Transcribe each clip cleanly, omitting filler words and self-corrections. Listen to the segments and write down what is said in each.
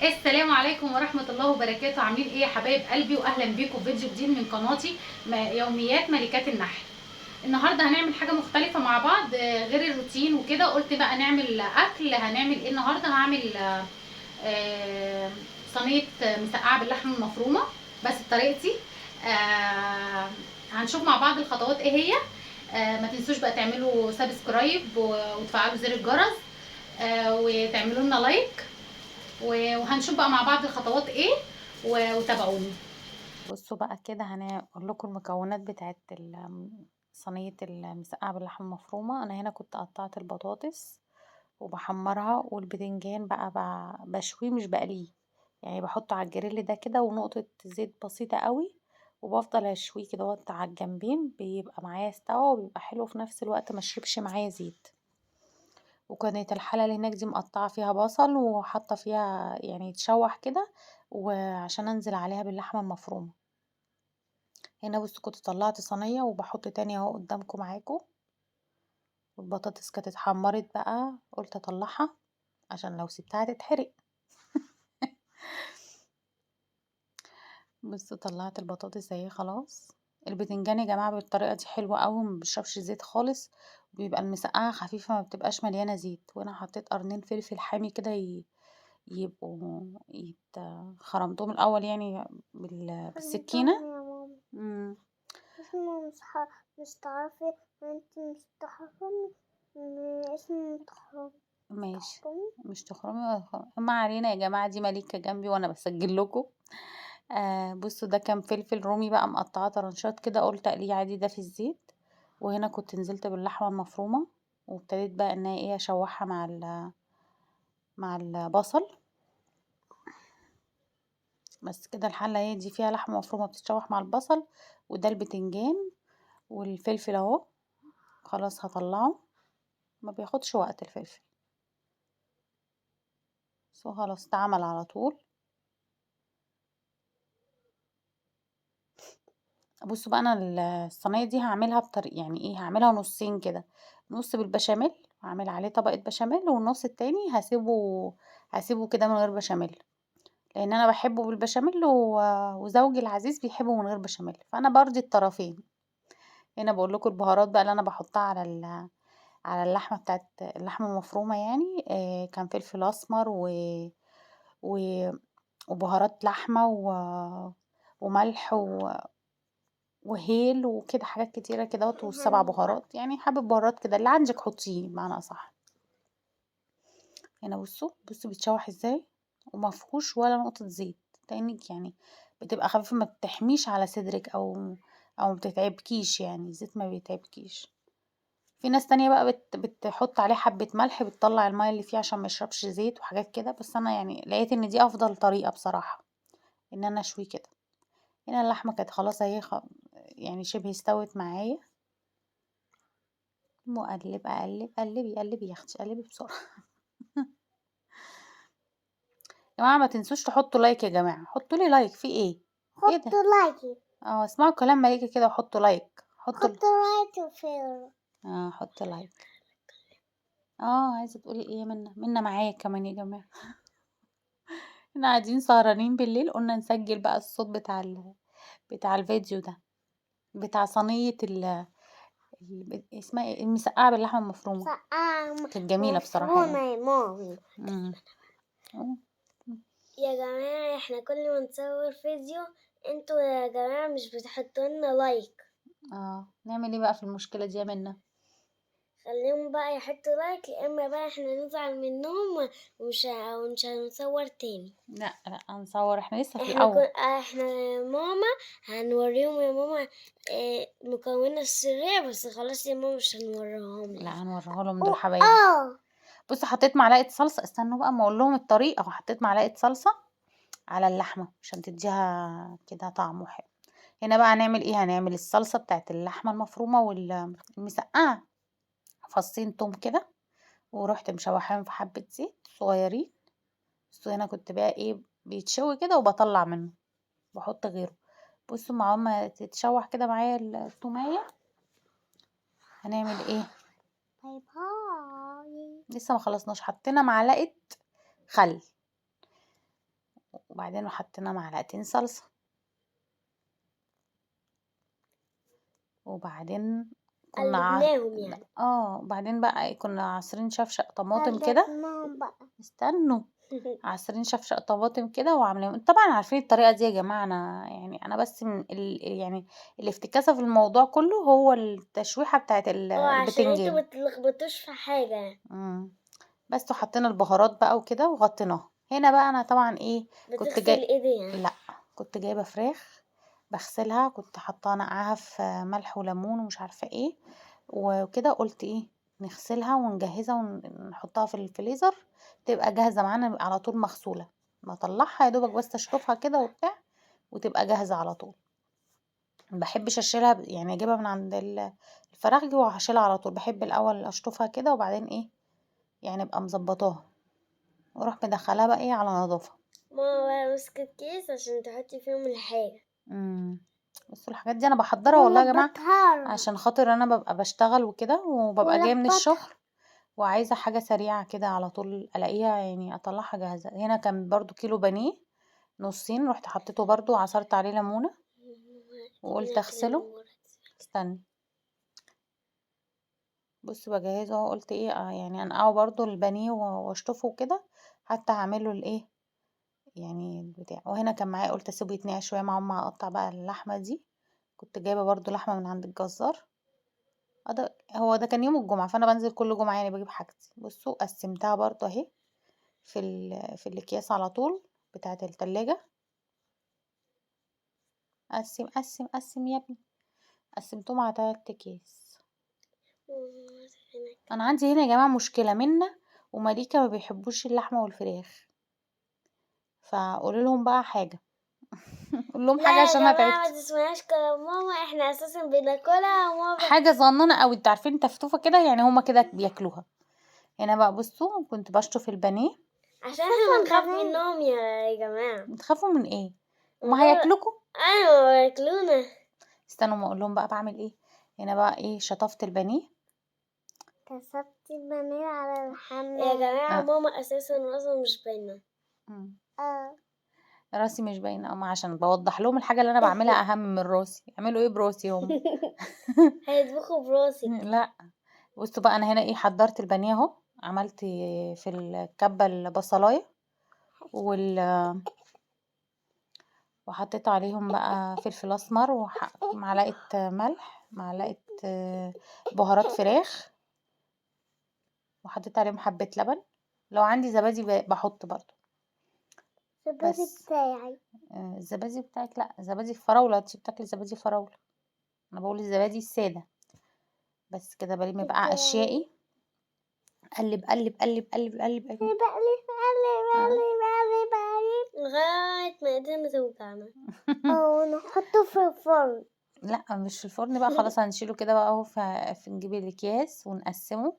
السلام عليكم ورحمة الله وبركاته. عاملين ايه يا حبايب قلبي؟ واهلا بيكم في فيديو جديد من قناتي يوميات ملكات النحل. النهارده هنعمل حاجة مختلفة مع بعض، غير الروتين وكده. قلت بقى نعمل اكل. هنعمل ايه النهارده؟ هعمل آه، صينية مسقعة باللحمة المفرومة بس بطريقتي. آه، هنشوف مع بعض الخطوات ايه هي. ما تنسوش بقى تعملوا سبسكرايب وتفعلوا زر الجرس، وتعملوا لنا لايك، وهنشوف بقى مع بعض الخطوات ايه. وتابعوني. بصوا بقى كده هنقول لكم المكونات بتاعت صينية المسقعة باللحمة المفرومة. انا هنا كنت قطعت البطاطس وبحمرها، والبدنجان بقى بشويه مش بقليه، يعني بحطه على الجريل ده كده ونقطة زيت بسيطة قوي، وبفضل اشويه كده وقت على الجنبين، بيبقى معايا استوى وبيبقى حلو في نفس الوقت ما شربش معايا زيت. وكانت الحلة اللي هناك دي مقطعة فيها بصل وحاطة فيها يعني يتشوح كده، وعشان انزل عليها باللحمة المفرومة. هنا بصوا كنت طلعت صينية وبحط تاني اهو قدامكم معاكم. والبطاطس كانت اتحمرت بقى، قلت اطلعها عشان لو سبتها تتحرق. بصوا طلعت البطاطس اهي خلاص. البتنجان يا جماعة بالطريقة دي حلوة قوي، مبيشربش زيت خالص، بيبقى المسقعة خفيفة ما بتبقاش مليانة زيت. وانا حطيت قرنين فلفل حامي كده يبقوا خرمتهم الأول يعني بالسكينة. يا ماما. مم. اسمه مش تعرفي انت مش تحرمي. اسمه ماشي. تحرمي. مش تخرمي ولا تخرمي، ما علينا يا جماعة، دي مليكة جنبي وانا بسجل لكم. بصوا ده كان فلفل رومي بقى مقطعة طرنشات كده، قلت اقليه عادي ده في الزيت. وهنا كنت نزلت باللحمة المفرومة، وابتديت بقى ان هي ايه اشوحها مع البصل. بس كده الحلة هي دي فيها لحمة مفرومة بتتشوح مع البصل، وده البتنجان والفلفل اهو. خلاص هطلعه، ما بياخدش وقت الفلفل، بس هو خلاص اتعمل على طول. بصوا بقى انا الصينيه دي هعملها بطريقه، يعني ايه، هعملها نصين كده. نص بالبشاميل، هعمل عليه طبقه بشاميل، والنص التاني هسيبه كده من غير بشاميل، لان انا بحبه بالبشاميل وزوجي العزيز بيحبه من غير بشاميل، فانا برضي الطرفين. هنا بقول لكم البهارات بقى اللي انا بحطها على اللحمه بتاعت اللحمه المفرومه، يعني كان فلفل اسمر و... وبهارات لحمه وملح وهيل وكده، حاجات كتيرة كده، والسبع بهارات، يعني حابب بهارات كده اللي عندك حطيه بمعنى اصح. هنا بصوا بيتشوح ازاي، وما فيهوش ولا نقطة زيت، لانك يعني بتبقى خفيفة، ما بتحميش على صدرك او ما بتتعبكيش، يعني الزيت ما بيتعبكيش. في ناس تانية بقى بتحط عليه حبة ملح، بتطلع المية اللي فيه عشان ما يشربش زيت وحاجات كده، بس انا يعني لقيت ان دي افضل طريقة بصراحة، ان انا اشوي كده. هنا اللحمة كانت خلاص اهي يعني شبه استوت معايا. مقلب اقلب قلبي قلبي يا اختي قلبي بسرعه. يا جماعه ما تنسوش تحطوا لايك، يا جماعه حطوا لي لايك، في ايه؟ ايه ده؟ حطوا لايك. اسمعوا كلام مليكه كده وحطوا لايك، حطوا لايك وفير. حطوا لايك. عايزه تقولي ايه يا منا معايا كمان يا جماعه. احنا قاعدين سهرانين بالليل، قلنا نسجل بقى الصوت بتاع الفيديو ده، بتاع صينيه اسمها ايه، المسقعه باللحمه المفرومه. كانت جميله بصراحه مفرومة يعني. يا مامي. امم أهو. يا جماعة احنا كل ما نصور فيديو انتوا يا جماعة مش بتحطوا لنا لايك. نعمل ايه بقى في المشكله دي يا منا؟ خليهم بقى يحطوا لايك، يا اما بقى احنا نزعل منهم ومش هنصور تاني. لا لا هنصور، احنا لسه في احنا الاول. احنا يا ماما هنوريهم يا ماما مكونات السرية، بس خلاص يا ماما مش هنوريهم لا لك. هنوريها لهم، دول أو حبايبي. بص حطيت معلقه صلصه، استنوا بقى ما اقول لهم الطريقه. حطيت معلقه صلصه على اللحمه عشان تديها كده طعم حلو. هنا بقى هنعمل ايه، هنعمل الصلصه بتاعت اللحمه المفرومه والمسقعه. فصين توم كده، ورحت مشوحاهم في حبه زيت صغيرين. بصوا هنا كنت بقى ايه بيتشوي كده وبطلع منه، بحط غيره. بصوا مع ما تتشوح كده معايا التوميه، هنعمل ايه. باي باي. لسه ما خلصناش، حطينا معلقه خل. وبعدين حطينا معلقتين صلصة، وبعدين قلبناهم يعني. وبعدين بقى كنا عصرين شفشق طماطم كده، استنوا، عصرين شفشق طماطم كده وعاملين. طبعا عارفين الطريقة دي يا جماعة، انا يعني انا بس من يعني الافتكاسة في الموضوع كله هو التشويحة بتاعت عشان انتوا البتنجان. متلخبطوش في حاجة. بس وحطينا البهارات بقى وكده وغطيناها. هنا بقى انا طبعا ايه كنت بتغسل ايدي يعني. لا، كنت جايبة فراخ بغسلها، كنت حاطاها نقعها في ملح وليمون ومش عارفة ايه وكده. قلت ايه نغسلها ونجهزها ونحطها في الفريزر تبقى جاهزة معانا على طول مغسولة. بطلعها يا دوبك بس اشطفها كده وبتاع وتبقى جاهزة على طول. مبحبش اشيلها يعني اجيبها من عند الفراخ دي وهشيلها على طول. بحب الاول اشطفها كده وبعدين ايه يعني ابقى مظبطاها واروح مدخلها بقى ايه على نظافة. ماما مسكت كيس عشان تحطي فيهم الحاجة. بصوا الحاجات دي انا بحضرها والله يا جماعة عشان خاطر انا ببقى بشتغل وكده وببقى جايه من الشغل وعايزة حاجة سريعة كده على طول الاقيها يعني اطلعها جاهزة. هنا كان برضو كيلو بانيه نصين، رحت حطيته برضو عصرت عليه ليمونة وقلت اغسله. استني بص بجهزه اهو. قلت ايه يعني انقعه برضو البانيه واشطفه كده حتى هعمله الايه يعني البتاع. وهنا كان معايا قلت اسيبه يتنقع شويه مع ما اقطع بقى اللحمه دي. كنت جايبه برضو لحمه من عند الجزار. هو ده كان يوم الجمعه فانا بنزل كل جمعه يعني بجيب حاجتي. بصوا قسمتها برضو اهي في الاكياس على طول بتاعه التلاجة. قسم قسم قسم يا ابني. قسمتهم على 3 اكياس. انا عندي هنا يا جماعه مشكله منا ومليكه ما بيحبوش اللحمه والفراخ، فقولوا لهم بقى حاجه. قول لهم لا حاجه يا عشان انا جماعة ما تعبت. تسمعيش كلام ماما، احنا اساسا بناكلها وماما حاجه صغننه قوي انتوا عارفين تفتوفه كده يعني هما كده بياكلوها. هنا بقى بصوا كنت بشطف البانيه. عشان احنا بنخاف منهم يا جماعة. بتخافوا من ايه؟ هما هياكلوكوا. ايوه ياكلونا. استنوا ما اقول لهم بقى بعمل ايه. هنا بقى ايه شطفت البانيه. كسبت البانيه على الحمام يا جماعة. ماما اساسا راسها مش باينة. مم. راسي مش باينه اما عشان بوضح لهم الحاجه اللي انا بعملها اهم من راسي. يعملوا ايه براسي هم؟ هيطبخوا براسك. لا بصوا بقى انا هنا ايه حضرت البانيه اهو. عملت في الكبه البصلايه وحطيت عليهم بقى فلفل اسمر ومعلقه ملح، معلقه بهارات فراخ، وحطيت عليهم حبه لبن. لو عندي زبادي بحط برضو. الزبادي بس بتاعي. الزبادي بتاعك لا، زبادي فراوله. انتي بتاكلي زبادي فراوله، انا بقول الزبادي الساده. بس كده بلم بقى اشيائي. قلب قلب قلب قلب قلب قلب لغاية ما ايدينا توجعنا. او نحطه في الفرن. لا مش في الفرن بقى خلاص هنشيله كده بقى اهو نجيب الاكياس ونقسمه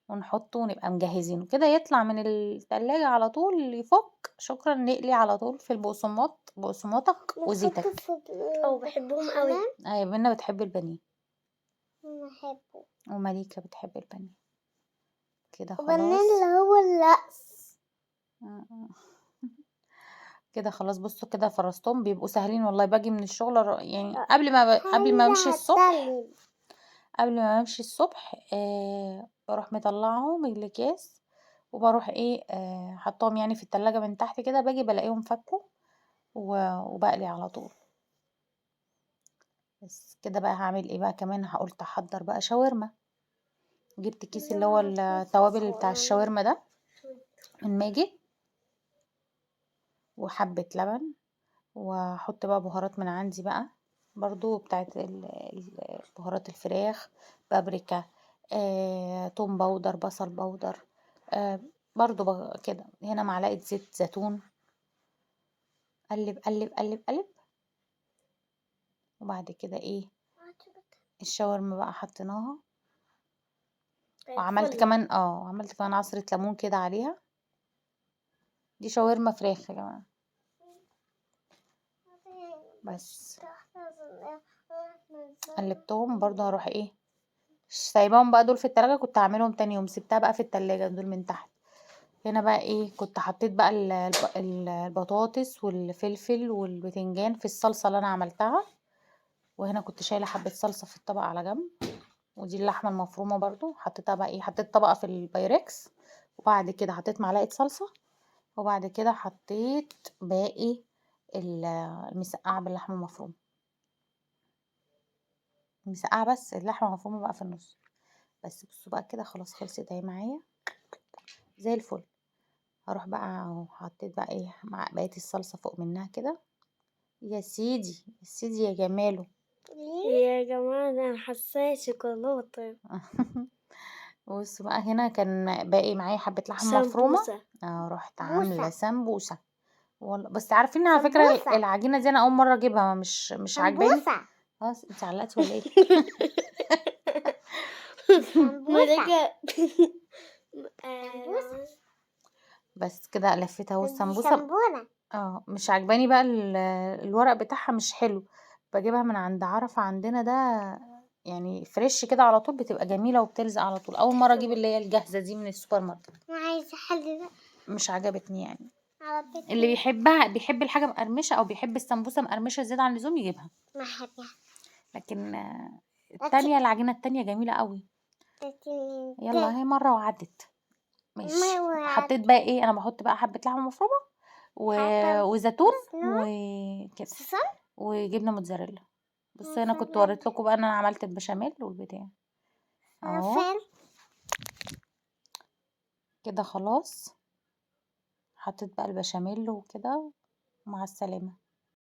ونحطه ونبقى مجهزينه كده يطلع من التلاجة على طول يفك. شكرا نقلي على طول في بقسماطك وزيتك. او بحبهم قوي. ايوه منى بتحب البانيه بحبه. ومليكة بتحب البانيه كده وبنين خلاص. اللي هو اللأس. كده خلاص. بصوا كده فرستهم بيبقوا سهلين والله. باجي من الشغل يعني قبل ما امشي الصبح. بروح مطلعهم من الاكياس وبروح ايه حطهم يعني في التلاجة من تحت كده. باجي بلاقيهم فكوا وبقلي على طول. بس كده بقى هعمل ايه بقى كمان. قلت احضر بقى شاورما. جبت كيس اللي هو التوابل بتاع الشاورما ده من ماجد وحبة لبن. واحط بقى بهارات من عندي بقى برضو بتاعت بهارات الفراخ، بابريكا، توم باودر، بصل باودر، برضو كده. هنا معلقة زيت زيتون. قلب قلب قلب قلب. وبعد كده ايه الشاورما بقى حطيناها. وعملت كمان عصرة ليمون كده عليها. دي شاورما فراخ يا جماعة. بس قلبتهم برضو. هروح ايه سايباهم بقى دول في التلاجة. كنت هعملهم تاني يوم سبتها بقى في التلاجة دول من تحت. هنا بقى ايه، كنت حطيت بقى البطاطس والفلفل والبتنجان في الصلصة اللي انا عملتها. وهنا كنت شايلة حبة صلصة في الطبق على جنب. ودي اللحمة المفرومة برضو حطيتها بقى ايه، حطيت طبقة في البايركس، وبعد كده حطيت معلقة صلصة، وبعد كده حطيت باقي المسقعة باللحمة المفرومة. المسقعة بس، اللحمة المفرومة بقى في النص. بس بصوا بقى كده خلاص خلصت اهي معايا زي الفل. هروح بقى اهو، حطيت بقى ايه مع بقية الصلصة فوق منها كده. يا سيدي يا سيدي يا جماله. يا جماعة ده أنا حاساه شوكولاتة. بصوا بقى هنا كان باقي معايا حبة لحمة مفرومة. سمبوسة. رحت بوسة. عاملة سمبوسة. والله بس عارفين على فكرة سمبوسة. العجينة دي انا اول مرة اجيبها، مش عاجباني. سمبوسة. خلاص انت علقتي ولا ايه؟ سمبوسة. بس كده لفيتها اهو دي السمبوسة. سمبونة. مش عاجباني بقى الورق بتاعها مش حلو. بجيبها من عند عرفة عندنا ده، يعني فريش كده على طول، بتبقى جميلة وبتلزق على طول. اول مرة اجيب اللي هي الجاهزة دي من السوبر ماركت. عايزة حل ده مش عجبتني يعني. على فكرة. اللي بيحب الحاجة مقرمشة او بيحب السمبوسة مقرمشة زيادة عن اللزوم يجيبها. ما أحبها. لكن التانية العجينة التانية جميلة قوي. يلا هي مرة وعدت. ماشي. حطيت بقى ايه، انا بحط بقى حبة لحمة مفرومة وزيتون وكده وجبنة موتزاريلا. بص انا كنت وريت لكم بقى ان انا عملت البشاميل والبتاع اهو كده خلاص. حطيت بقى البشاميل وكده. مع السلامة.